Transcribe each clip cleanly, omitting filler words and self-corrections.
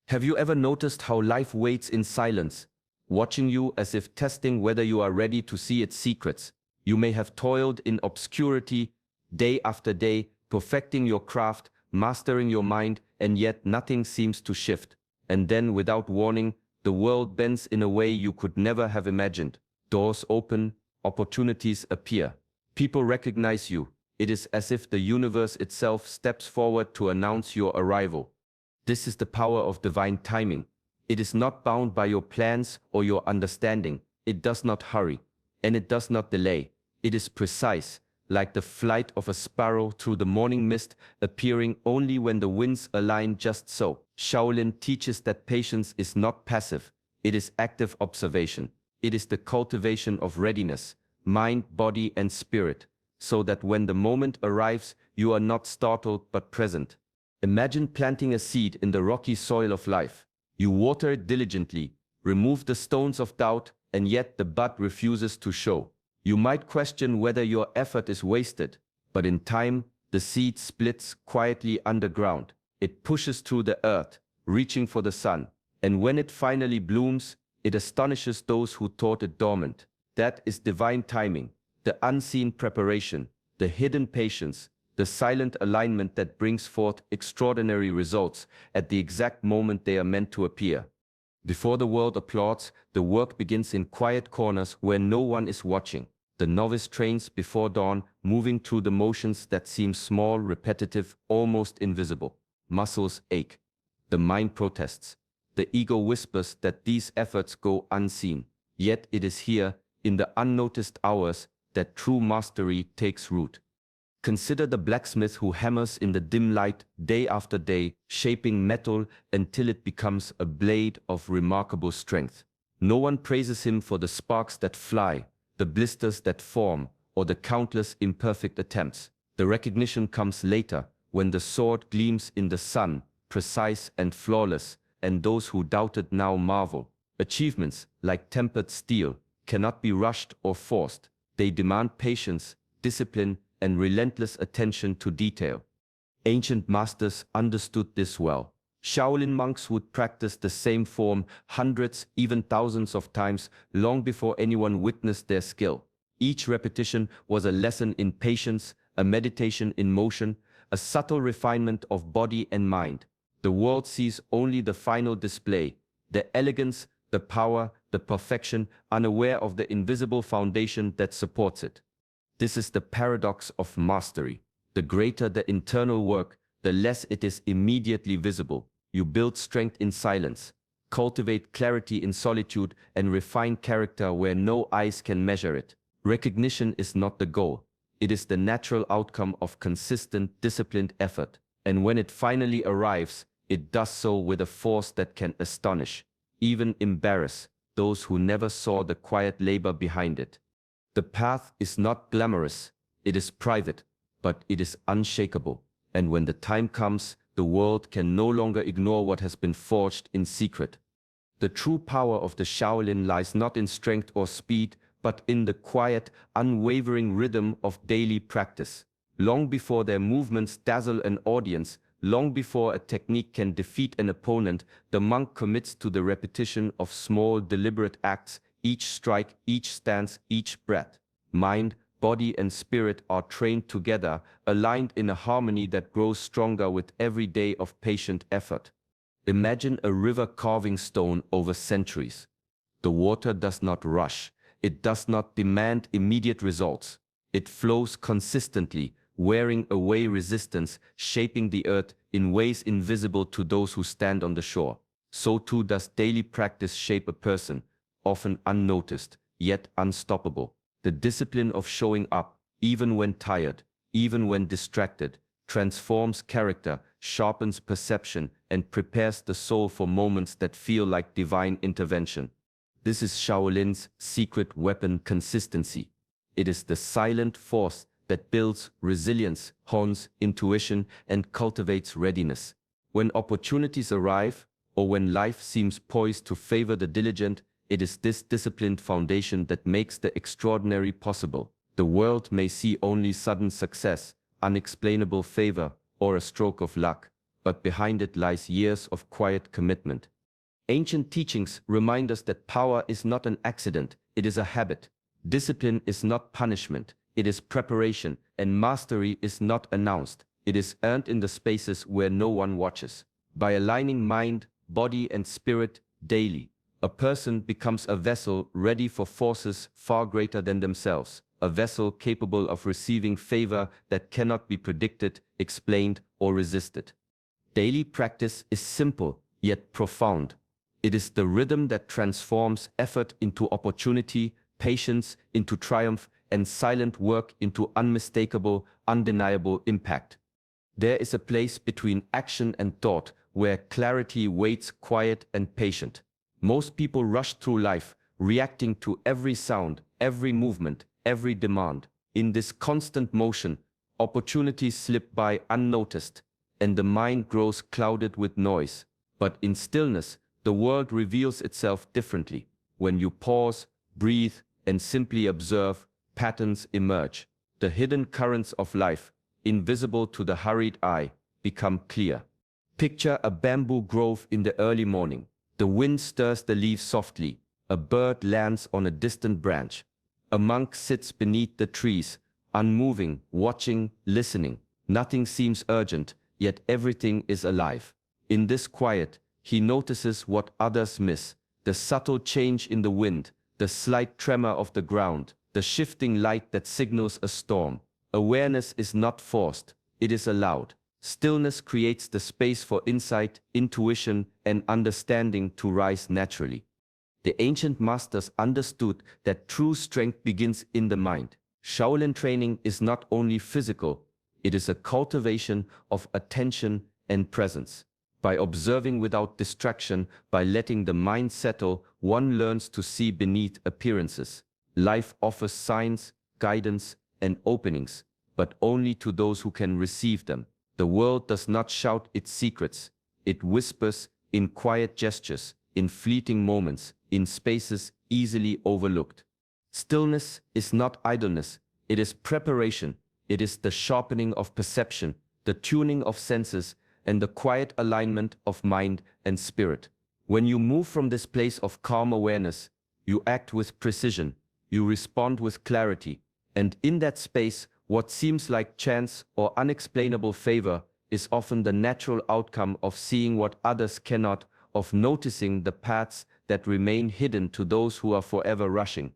Have you ever noticed how life waits in silence, watching you as if testing whether you are ready to see its secrets? You may have toiled in obscurity day after day, perfecting your craft, mastering your mind, and yet nothing seems to shift. And then, without warning, the world bends in a way you could never have imagined. Doors open, opportunities appear. People recognize you. It is as if the universe itself steps forward to announce your arrival. This is the power of divine timing. It is not bound by your plans or your understanding. It does not hurry, and it does not delay. It is precise, like the flight of a sparrow through the morning mist, appearing only when the winds align just so. Shaolin teaches that patience is not passive. It is active observation. It is the cultivation of readiness, mind, body, and spirit, so that when the moment arrives, you are not startled but present. Imagine planting a seed in the rocky soil of life. You water it diligently, remove the stones of doubt, and yet the bud refuses to show. You might question whether your effort is wasted, but in time, the seed splits quietly underground. It pushes through the earth, reaching for the sun, and when it finally blooms, it astonishes those who thought it dormant. That is divine timing, the unseen preparation, the hidden patience, the silent alignment that brings forth extraordinary results at the exact moment they are meant to appear. Before the world applauds, the work begins in quiet corners where no one is watching. The novice trains before dawn, moving through the motions that seem small, repetitive, almost invisible. Muscles ache. The mind protests. The ego whispers that these efforts go unseen. Yet it is here, in the unnoticed hours, that true mastery takes root. Consider the blacksmith who hammers in the dim light day after day, shaping metal until it becomes a blade of remarkable strength. No one praises him for the sparks that fly, the blisters that form, or the countless imperfect attempts. The recognition comes later, when the sword gleams in the sun, precise and flawless, and those who doubted now marvel. Achievements, like tempered steel, cannot be rushed or forced. They demand patience, discipline, and relentless attention to detail. Ancient masters understood this well. Shaolin monks would practice the same form hundreds, even thousands of times, long before anyone witnessed their skill. Each repetition was a lesson in patience, a meditation in motion, a subtle refinement of body and mind. The world sees only the final display, the elegance, the power, the perfection, unaware of the invisible foundation that supports it. This is the paradox of mastery. The greater the internal work, the less it is immediately visible. You build strength in silence, cultivate clarity in solitude, and refine character where no eyes can measure it. Recognition is not the goal. It is the natural outcome of consistent, disciplined effort. And when it finally arrives, it does so with a force that can astonish, even embarrass, those who never saw the quiet labor behind it. The path is not glamorous, it is private, but it is unshakable. And when the time comes, the world can no longer ignore what has been forged in secret. The true power of the Shaolin lies not in strength or speed, but in the quiet, unwavering rhythm of daily practice. Long before their movements dazzle an audience, long before a technique can defeat an opponent, the monk commits to the repetition of small, deliberate acts. Each strike, each stance, each breath. Mind, body, and spirit are trained together, aligned in a harmony that grows stronger with every day of patient effort. Imagine a river carving stone over centuries. The water does not rush. It does not demand immediate results. It flows consistently, wearing away resistance, shaping the earth in ways invisible to those who stand on the shore. So too does daily practice shape a person, often unnoticed, yet unstoppable. The discipline of showing up, even when tired, even when distracted, transforms character, sharpens perception, and prepares the soul for moments that feel like divine intervention. This is Shaolin's secret weapon: consistency. It is the silent force that builds resilience, hones intuition, and cultivates readiness. When opportunities arrive, or when life seems poised to favor the diligent, it is this disciplined foundation that makes the extraordinary possible. The world may see only sudden success, unexplainable favor, or a stroke of luck. but behind it lies years of quiet commitment. Ancient teachings remind us that power is not an accident, it is a habit. Discipline is not punishment, it is preparation, and mastery is not announced, it is earned in the spaces where no one watches. By aligning mind, body, and spirit daily, a person becomes a vessel ready for forces far greater than themselves, a vessel capable of receiving favor that cannot be predicted, explained, or resisted. Daily practice is simple, yet profound. It is the rhythm that transforms effort into opportunity, patience into triumph, and silent work into unmistakable, undeniable impact. There is a place between action and thought where clarity waits quiet and patient. Most people rush through life, reacting to every sound, every movement, every demand. In this constant motion, opportunities slip by unnoticed, and the mind grows clouded with noise. But in stillness, the world reveals itself differently. When you pause, breathe, and simply observe, patterns emerge. The hidden currents of life, invisible to the hurried eye, become clear. Picture a bamboo grove in the early morning. The wind stirs the leaves softly. A bird lands on a distant branch. A monk sits beneath the trees, unmoving, watching, listening. Nothing seems urgent, yet everything is alive. In this quiet, he notices what others miss: the subtle change in the wind, the slight tremor of the ground, the shifting light that signals a storm. Awareness is not forced, it is allowed. Stillness creates the space for insight, intuition, and understanding to rise naturally. The ancient masters understood that true strength begins in the mind. Shaolin training is not only physical, it is a cultivation of attention and presence. By observing without distraction, by letting the mind settle, one learns to see beneath appearances. Life offers signs, guidance, and openings, but only to those who can receive them. The world does not shout its secrets. It whispers in quiet gestures, in fleeting moments, in spaces easily overlooked. Stillness is not idleness, it is preparation. It is the sharpening of perception, the tuning of senses, and the quiet alignment of mind and spirit. When you move from this place of calm awareness, you act with precision, you respond with clarity, and in that space, what seems like chance or unexplainable favor is often the natural outcome of seeing what others cannot, of noticing the paths that remain hidden to those who are forever rushing.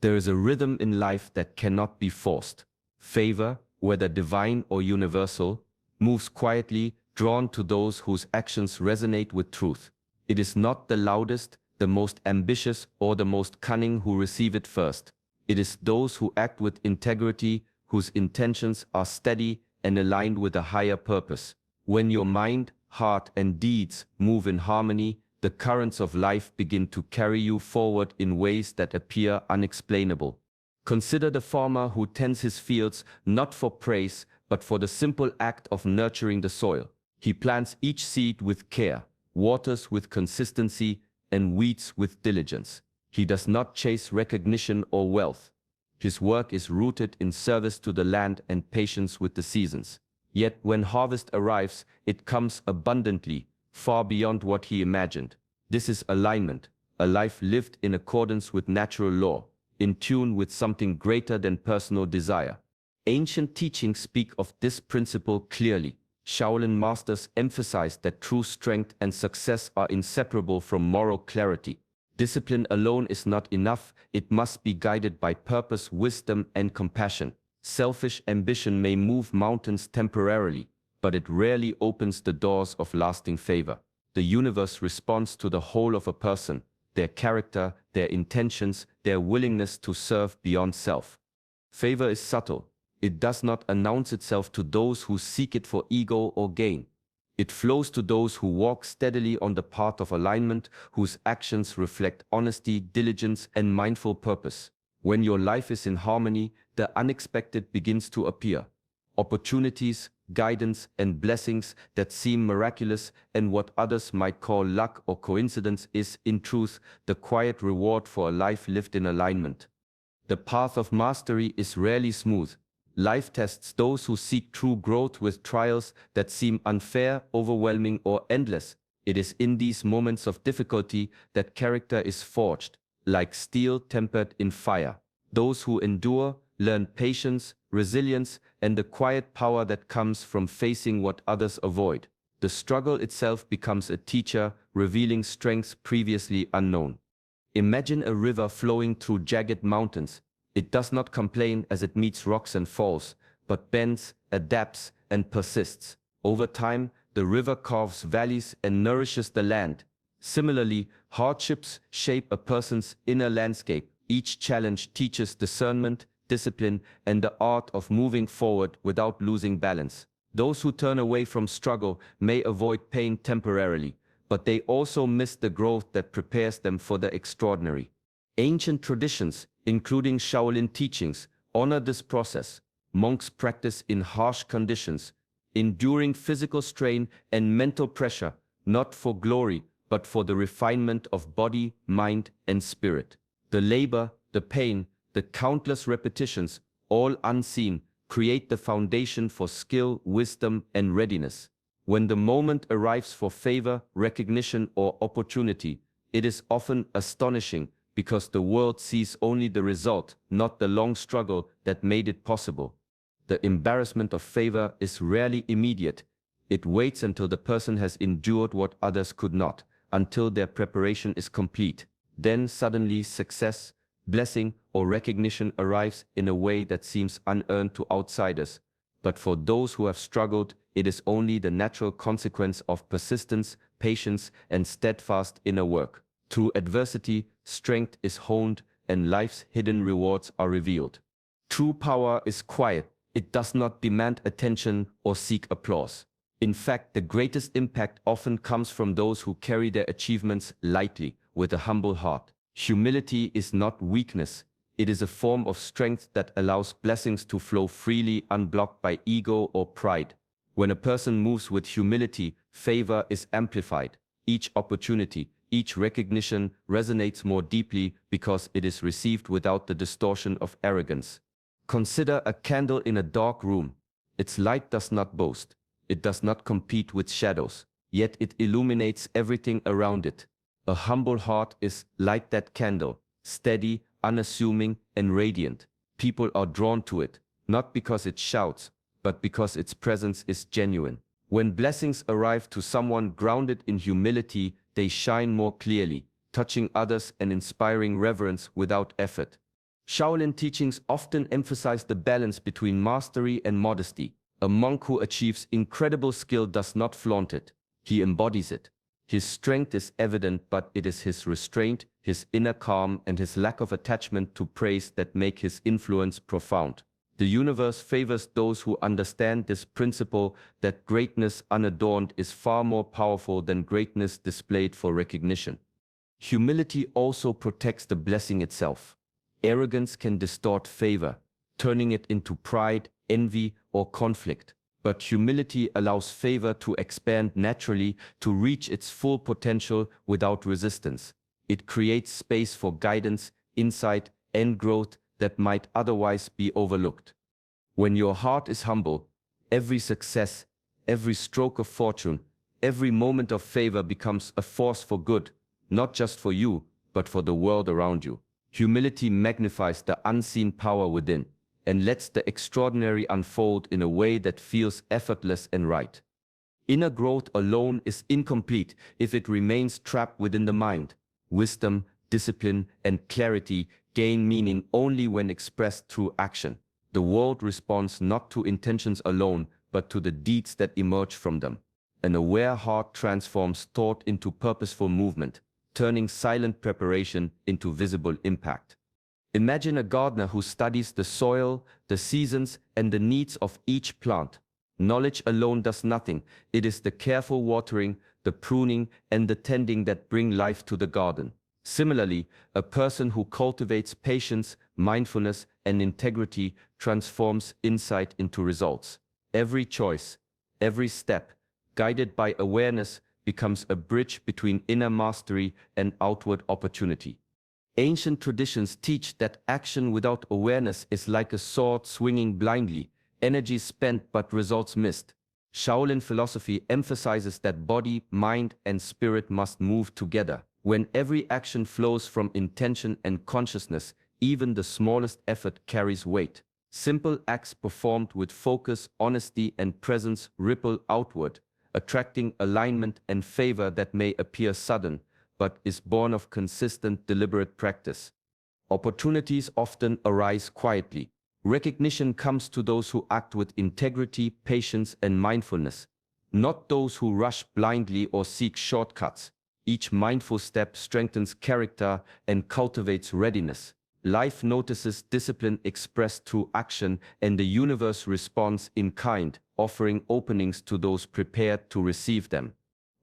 There is a rhythm in life that cannot be forced. Favor, whether divine or universal, moves quietly, drawn to those whose actions resonate with truth. It is not the loudest, the most ambitious, or the most cunning who receive it first. It is those who act with integrity, whose intentions are steady and aligned with a higher purpose. When your mind, heart, and deeds move in harmony, the currents of life begin to carry you forward in ways that appear unexplainable. Consider the farmer who tends his fields not for praise, but for the simple act of nurturing the soil. He plants each seed with care, waters with consistency, and weeds with diligence. He does not chase recognition or wealth. His work is rooted in service to the land and patience with the seasons. Yet when harvest arrives, it comes abundantly, far beyond what he imagined. This is alignment, a life lived in accordance with natural law, in tune with something greater than personal desire. Ancient teachings speak of this principle clearly. Shaolin masters emphasize that true strength and success are inseparable from moral clarity. Discipline alone is not enough, it must be guided by purpose, wisdom, and compassion. Selfish ambition may move mountains temporarily, but it rarely opens the doors of lasting favor. The universe responds to the whole of a person, their character, their intentions, their willingness to serve beyond self. Favor is subtle. It does not announce itself to those who seek it for ego or gain. It flows to those who walk steadily on the path of alignment, whose actions reflect honesty, diligence, and mindful purpose. When your life is in harmony, the unexpected begins to appear. Opportunities, guidance, and blessings that seem miraculous, and what others might call luck or coincidence is, in truth, the quiet reward for a life lived in alignment. The path of mastery is rarely smooth. Life tests those who seek true growth with trials that seem unfair, overwhelming, or endless. It is in these moments of difficulty that character is forged, like steel tempered in fire. Those who endure learn patience, resilience, and the quiet power that comes from facing what others avoid. The struggle itself becomes a teacher, revealing strengths previously unknown. Imagine a river flowing through jagged mountains. It does not complain as it meets rocks and falls, but bends, adapts, and persists. Over time, the river carves valleys and nourishes the land. Similarly, hardships shape a person's inner landscape. Each challenge teaches discernment, discipline, and the art of moving forward without losing balance. Those who turn away from struggle may avoid pain temporarily, but they also miss the growth that prepares them for the extraordinary. Ancient traditions, including Shaolin teachings, honor this process. Monks practice in harsh conditions, enduring physical strain and mental pressure, not for glory, but for the refinement of body, mind, and spirit. The labor, the pain, the countless repetitions, all unseen, create the foundation for skill, wisdom, and readiness. When the moment arrives for favor, recognition, or opportunity, it is often astonishing because the world sees only the result, not the long struggle that made it possible. The embarrassment of favor is rarely immediate. It waits until the person has endured what others could not, until their preparation is complete. Then suddenly success, blessing, or recognition arrives in a way that seems unearned to outsiders. But for those who have struggled, it is only the natural consequence of persistence, patience, and steadfast inner work. Through adversity, strength is honed, and life's hidden rewards are revealed. True power is quiet. It does not demand attention or seek applause. In fact, the greatest impact often comes from those who carry their achievements lightly, with a humble heart. Humility is not weakness. It is a form of strength that allows blessings to flow freely, unblocked by ego or pride. When a person moves with humility, favor is amplified. Each opportunity, each recognition resonates more deeply because it is received without the distortion of arrogance. Consider a candle in a dark room. Its light does not boast. It does not compete with shadows, yet it illuminates everything around it. A humble heart is like that candle, steady, unassuming, and radiant. People are drawn to it, not because it shouts, but because its presence is genuine. When blessings arrive to someone grounded in humility, they shine more clearly, touching others and inspiring reverence without effort. Shaolin teachings often emphasize the balance between mastery and modesty. A monk who achieves incredible skill does not flaunt it. He embodies it. His strength is evident, but it is his restraint, his inner calm, and his lack of attachment to praise that make his influence profound. The universe favors those who understand this principle that greatness unadorned is far more powerful than greatness displayed for recognition. Humility also protects the blessing itself. Arrogance can distort favor, turning it into pride, envy, or conflict. But humility allows favor to expand naturally, to reach its full potential without resistance. It creates space for guidance, insight, and growth that might otherwise be overlooked. When your heart is humble, every success, every stroke of fortune, every moment of favor becomes a force for good, not just for you, but for the world around you. Humility magnifies the unseen power within and lets the extraordinary unfold in a way that feels effortless and right. Inner growth alone is incomplete if it remains trapped within the mind. Wisdom, discipline, and clarity gain meaning only when expressed through action. The world responds not to intentions alone, but to the deeds that emerge from them. An aware heart transforms thought into purposeful movement, turning silent preparation into visible impact. Imagine a gardener who studies the soil, the seasons, and the needs of each plant. Knowledge alone does nothing. It is the careful watering, the pruning, and the tending that bring life to the garden. Similarly, a person who cultivates patience, mindfulness, and integrity transforms insight into results. Every choice, every step, guided by awareness, becomes a bridge between inner mastery and outward opportunity. Ancient traditions teach that action without awareness is like a sword swinging blindly, energy spent but results missed. Shaolin philosophy emphasizes that body, mind, and spirit must move together. When every action flows from intention and consciousness, even the smallest effort carries weight. Simple acts performed with focus, honesty, and presence ripple outward, attracting alignment and favor that may appear sudden, but is born of consistent, deliberate practice. Opportunities often arise quietly. Recognition comes to those who act with integrity, patience, and mindfulness, not those who rush blindly or seek shortcuts. Each mindful step strengthens character and cultivates readiness. Life notices discipline expressed through action, and the universe responds in kind, offering openings to those prepared to receive them.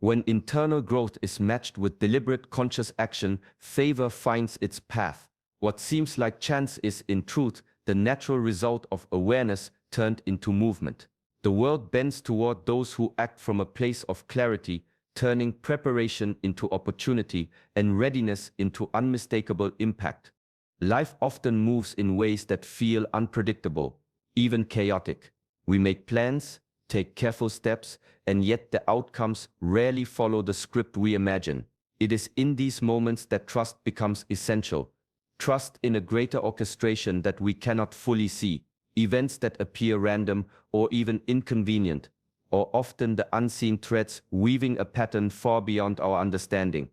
When internal growth is matched with deliberate conscious action, favor finds its path. What seems like chance is, in truth, the natural result of awareness turned into movement. The world bends toward those who act from a place of clarity, turning preparation into opportunity and readiness into unmistakable impact. Life often moves in ways that feel unpredictable, even chaotic. We make plans, take careful steps, and yet the outcomes rarely follow the script we imagine. It is in these moments that trust becomes essential. Trust in a greater orchestration that we cannot fully see, events that appear random or even inconvenient, or often the unseen threads weaving a pattern far beyond our understanding.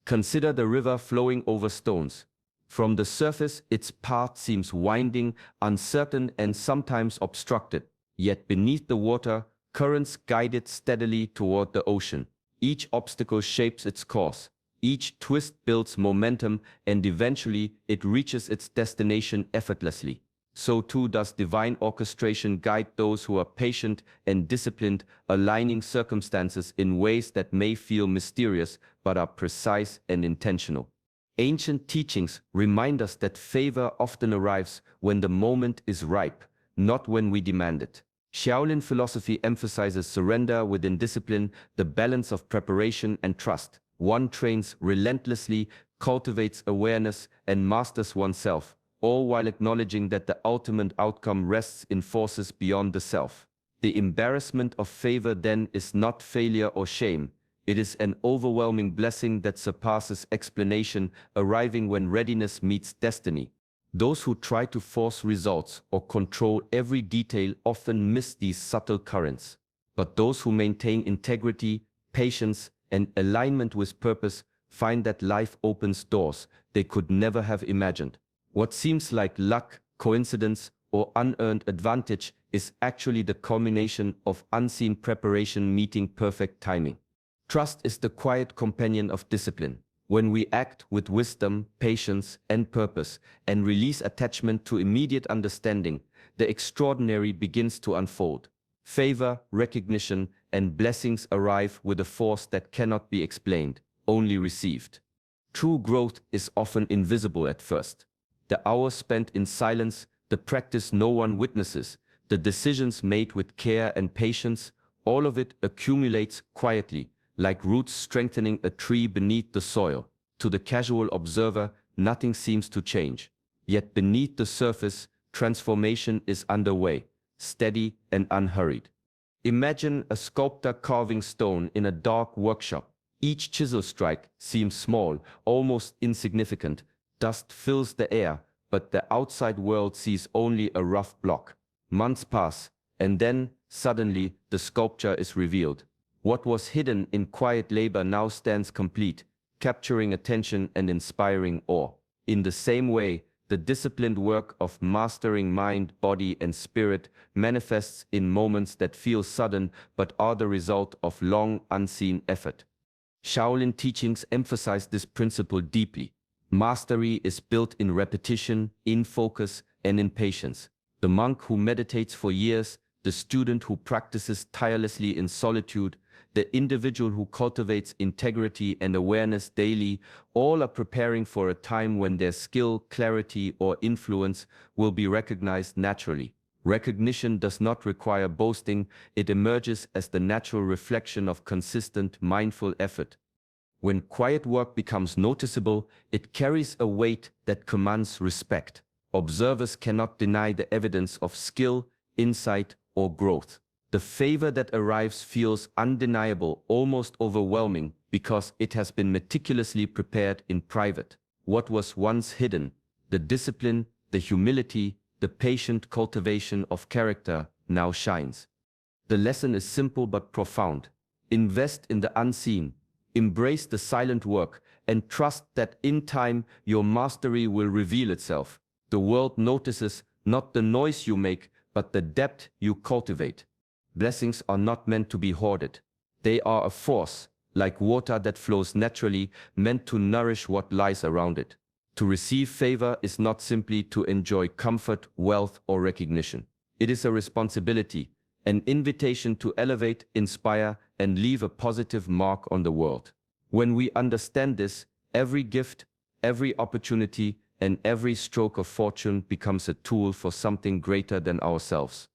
Consider the river flowing over stones. From the surface, its path seems winding, uncertain, and sometimes obstructed. Yet beneath the water, currents guide it steadily toward the ocean. Each obstacle shapes its course. Each twist builds momentum, and eventually it reaches its destination effortlessly. So too does divine orchestration guide those who are patient and disciplined, aligning circumstances in ways that may feel mysterious but are precise and intentional. Ancient teachings remind us that favor often arrives when the moment is ripe, not when we demand it. Shaolin philosophy emphasizes surrender within discipline, the balance of preparation and trust. One trains relentlessly, cultivates awareness, and masters oneself, all while acknowledging that the ultimate outcome rests in forces beyond the self. The embarrassment of favor then is not failure or shame. It is an overwhelming blessing that surpasses explanation, arriving when readiness meets destiny. Those who try to force results or control every detail often miss these subtle currents. But those who maintain integrity, patience, and alignment with purpose find that life opens doors they could never have imagined. What seems like luck, coincidence, or unearned advantage is actually the culmination of unseen preparation meeting perfect timing. Trust is the quiet companion of discipline. When we act with wisdom, patience, and purpose, and release attachment to immediate understanding, the extraordinary begins to unfold. Favor, recognition, and blessings arrive with a force that cannot be explained, only received. True growth is often invisible at first. The hours spent in silence, the practice no one witnesses, the decisions made with care and patience, all of it accumulates quietly, like roots strengthening a tree beneath the soil. To the casual observer, nothing seems to change. Yet beneath the surface, transformation is underway, steady and unhurried. Imagine a sculptor carving stone in a dark workshop. Each chisel strike seems small, almost insignificant. Dust fills the air, but the outside world sees only a rough block. Months pass, and then, suddenly, the sculpture is revealed. What was hidden in quiet labor now stands complete, capturing attention and inspiring awe. In the same way, the disciplined work of mastering mind, body, and spirit manifests in moments that feel sudden but are the result of long, unseen effort. Shaolin teachings emphasize this principle deeply. Mastery is built in repetition, in focus, and in patience. The monk who meditates for years, the student who practices tirelessly in solitude, the individual who cultivates integrity and awareness daily, all are preparing for a time when their skill, clarity, or influence will be recognized naturally. Recognition does not require boasting, it emerges as the natural reflection of consistent, mindful effort. When quiet work becomes noticeable, it carries a weight that commands respect. Observers cannot deny the evidence of skill, insight, or growth. The favor that arrives feels undeniable, almost overwhelming, because it has been meticulously prepared in private. What was once hidden, the discipline, the humility, the patient cultivation of character, now shines. The lesson is simple but profound. Invest in the unseen, embrace the silent work, and trust that in time your mastery will reveal itself. The world notices not the noise you make, but the depth you cultivate. Blessings are not meant to be hoarded. They are a force, like water that flows naturally, meant to nourish what lies around it. To receive favor is not simply to enjoy comfort, wealth, or recognition. It is a responsibility, an invitation to elevate, inspire, and leave a positive mark on the world. When we understand this, every gift, every opportunity, and every stroke of fortune becomes a tool for something greater than ourselves.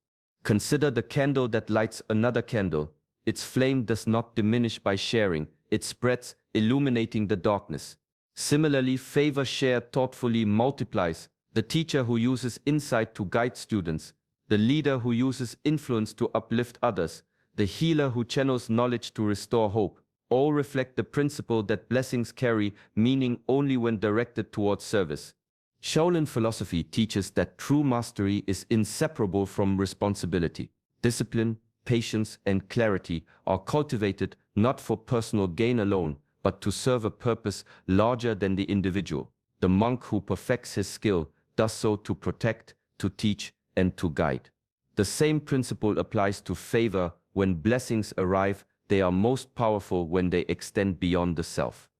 Consider the candle that lights another candle. Its flame does not diminish by sharing, it spreads, illuminating the darkness. Similarly, favor shared thoughtfully multiplies. The teacher who uses insight to guide students, the leader who uses influence to uplift others, the healer who channels knowledge to restore hope, all reflect the principle that blessings carry meaning only when directed towards service. Shaolin philosophy teaches that true mastery is inseparable from responsibility. Discipline, patience, and clarity are cultivated not for personal gain alone, but to serve a purpose larger than the individual. The monk who perfects his skill does so to protect, to teach, and to guide. The same principle applies to favor. When blessings arrive, they are most powerful when they extend beyond the self.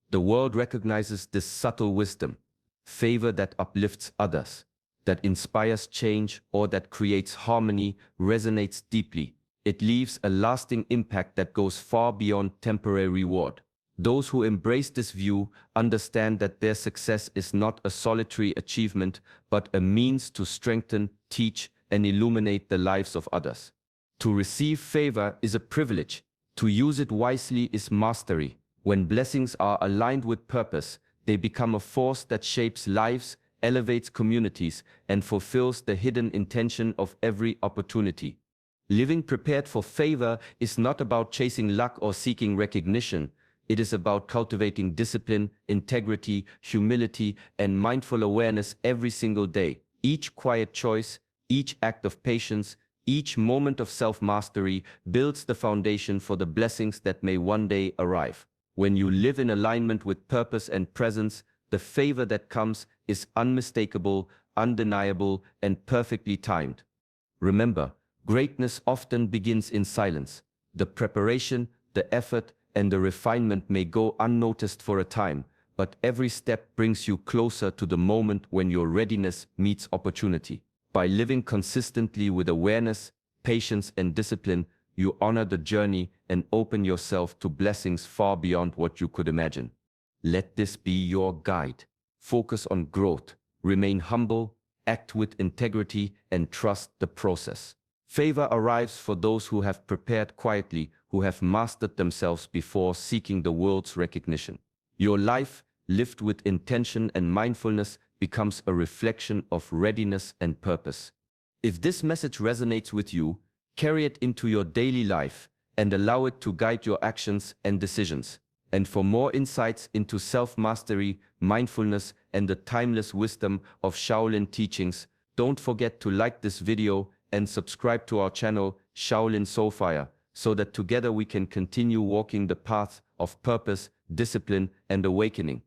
The world recognizes this subtle wisdom. Favor that uplifts others, that inspires change, or that creates harmony resonates deeply. It leaves a lasting impact that goes far beyond temporary reward. Those who embrace this view understand that their success is not a solitary achievement, but a means to strengthen, teach, and illuminate the lives of others. To receive favor is a privilege. To use it wisely is mastery. When blessings are aligned with purpose, they become a force that shapes lives, elevates communities, and fulfills the hidden intention of every opportunity. Living prepared for favor is not about chasing luck or seeking recognition. It is about cultivating discipline, integrity, humility, and mindful awareness every single day. Each quiet choice, each act of patience, each moment of self-mastery builds the foundation for the blessings that may one day arrive. When you live in alignment with purpose and presence, the favor that comes is unmistakable, undeniable, and perfectly timed. Remember, greatness often begins in silence. The preparation, the effort, and the refinement may go unnoticed for a time, but every step brings you closer to the moment when your readiness meets opportunity. By living consistently with awareness, patience, and discipline, you honor the journey and open yourself to blessings far beyond what you could imagine. Let this be your guide. Focus on growth, remain humble, act with integrity, and trust the process. Favor arrives for those who have prepared quietly, who have mastered themselves before seeking the world's recognition. Your life, lived with intention and mindfulness, becomes a reflection of readiness and purpose. If this message resonates with you, carry it into your daily life and allow it to guide your actions and decisions. And for more insights into self-mastery, mindfulness, and the timeless wisdom of Shaolin teachings, don't forget to like this video and subscribe to our channel, Shaolin Soulfire, so that together we can continue walking the path of purpose, discipline, and awakening.